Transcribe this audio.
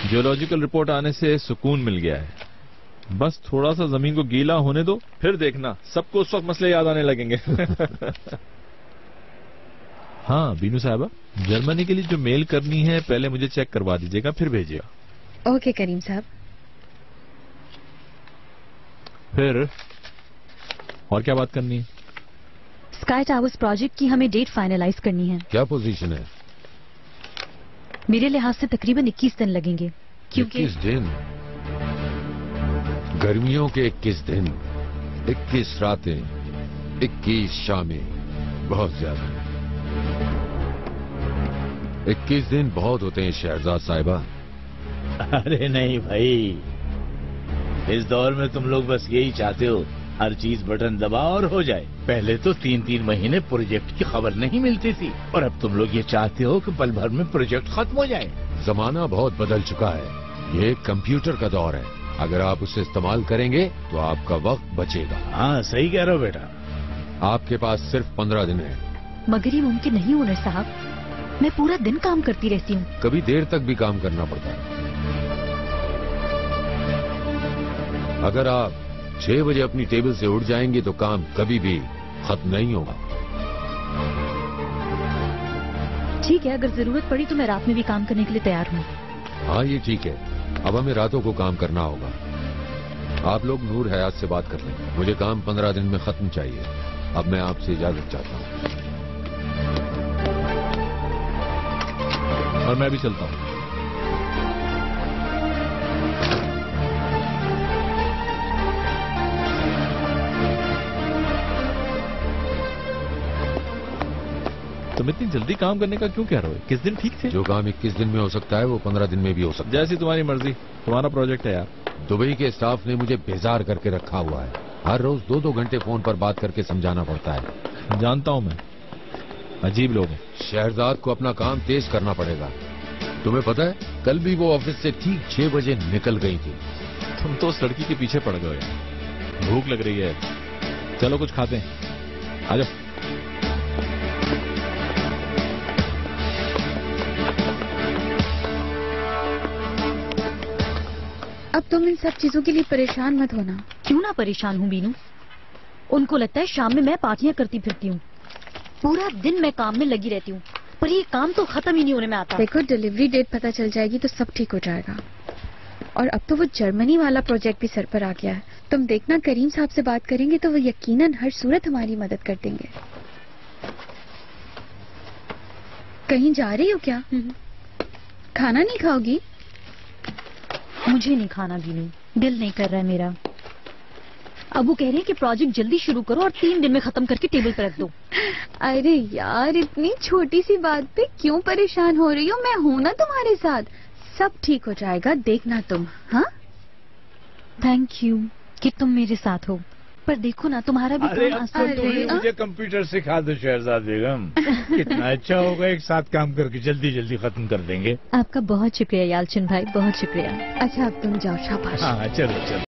Geological report आने से सुकून मिल गया है. बस थोड़ा सा जमीन को गीला होने दो, फिर देखना सबको उस वक्त मसले याद आने लगेंगे. हाँ बीनू साहबा, जर्मनी के लिए जो मेल करनी है पहले मुझे चेक करवा दीजिएगा, फिर भेजिएगा. ओके करीम साहब. फिर और क्या बात करनी है? स्काई टावर्स प्रोजेक्ट की हमें डेट फाइनलाइज करनी है. क्या पोजीशन है? मेरे लिहाज से तकरीबन 21 दिन लगेंगे, क्योंकि 21 दिन? गर्मियों के 21 दिन, 21 रातें, 21 शामें, बहुत ज्यादा. 21 दिन बहुत होते हैं शहजाद साहिबा. अरे नहीं भाई, इस दौर में तुम लोग बस यही चाहते हो, हर चीज बटन दबाओ और हो जाए. पहले तो 3-3 महीने प्रोजेक्ट की खबर नहीं मिलती थी, और अब तुम लोग ये चाहते हो कि पल भर में प्रोजेक्ट खत्म हो जाए. जमाना बहुत बदल चुका है. ये कंप्यूटर का दौर है. अगर आप उसे इस्तेमाल करेंगे तो आपका वक्त बचेगा. हाँ सही कह रहे हो बेटा. आपके पास सिर्फ 15 दिन है. मगर ये मुमकिन नहीं ओनर साहब, मैं पूरा दिन काम करती रहती हूँ. कभी देर तक भी काम करना पड़ता है. अगर आप 6 बजे अपनी टेबल से उठ जाएंगे तो काम कभी भी खत्म नहीं होगा. ठीक है, अगर जरूरत पड़ी तो मैं रात में भी काम करने के लिए तैयार हूँ. हाँ ये ठीक है. अब हमें रातों को काम करना होगा. आप लोग नूर हयात से बात कर लें. मुझे काम 15 दिन में खत्म चाहिए. अब मैं आपसे इजाजत चाहता हूँ. और मैं भी चलता हूँ. तुम इतनी जल्दी काम करने का क्यों कह रहे हो? 21 दिन ठीक थे. जो काम 21 दिन में हो सकता है वो 15 दिन में भी हो सकता है. जैसी तुम्हारी मर्जी, तुम्हारा प्रोजेक्ट है यार. दुबई के स्टाफ ने मुझे बेजार करके रखा हुआ है. हर रोज 2-2 घंटे फोन पर बात करके समझाना पड़ता है. जानता हूं मैं, अजीब लोग हैं. शहजाद को अपना काम तेज करना पड़ेगा. तुम्हें पता है, कल भी वो ऑफिस से ठीक 6 बजे निकल गई थी. तुम तो उस लड़की के पीछे पड़ गए यार. भूख लग रही है, चलो कुछ खाते हैं. आ जाओ. अब तुम इन सब चीजों के लिए परेशान मत होना. क्यों ना परेशान हूँ बीनू? उनको लगता है शाम में मैं पार्टियां करती फिरती हूँ. पूरा दिन मैं काम में लगी रहती हूँ, पर ये काम तो खत्म ही नहीं होने में आता. देखो, डिलीवरी डेट पता चल जाएगी तो सब ठीक हो जाएगा. और अब तो वो जर्मनी वाला प्रोजेक्ट भी सर पर आ गया है. तुम देखना, करीम साहब से बात करेंगे तो वो यकीनन हर सूरत हमारी मदद कर देंगे. कहीं जा रही हो क्या? खाना नहीं खाओगी? मुझे नहीं खाना बीनू, दिल नहीं कर रहा है मेरा. अबू कह रहे हैं कि प्रोजेक्ट जल्दी शुरू करो और 3 दिन में खत्म करके टेबल पर रख दो. अरे यार, इतनी छोटी सी बात पे क्यों परेशान हो रही हो? मैं हूं ना तुम्हारे साथ. सब ठीक हो जाएगा, देखना तुम. हाँ, थैंक यू कि तुम मेरे साथ हो. पर देखो ना, तुम्हारा भी अरे काम अब आसान तो तुम ही मुझे कंप्यूटर सिखा दो शहजाद बेगम. कितना अच्छा होगा, एक साथ काम करके जल्दी जल्दी खत्म कर देंगे. आपका बहुत शुक्रिया यालचंद भाई, बहुत शुक्रिया. अच्छा अब तुम जाओ, शाबाश. हाँ चलो चलो.